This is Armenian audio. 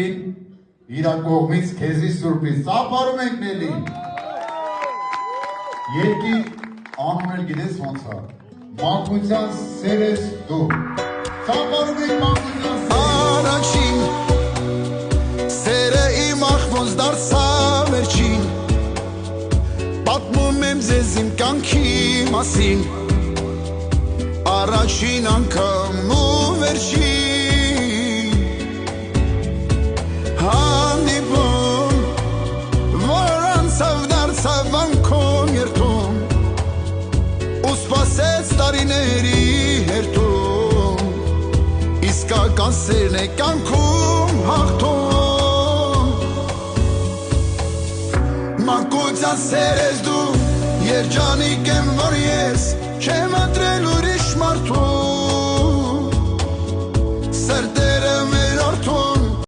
Իրա կողմից քեզի սուրպից ծափարում ենք Նելին երկի անուն էլ գիտես ոնց է մանկության սեր ես դու ծափարում ենք մանկության սեր Առաջին սերը իմ աղբոնց դարձավ վերջին պատմում եմ ձեզ իմ կյանքի մասին Առաջին անգամ ու վերջին Հանդիպում, որ անցավ դարձավ անկոմ երթում ու սպասեց տարիների հերթում իսկական սերն է կյանքում հաղթում Մանկության սեր ես դու երջանիկ եմ որ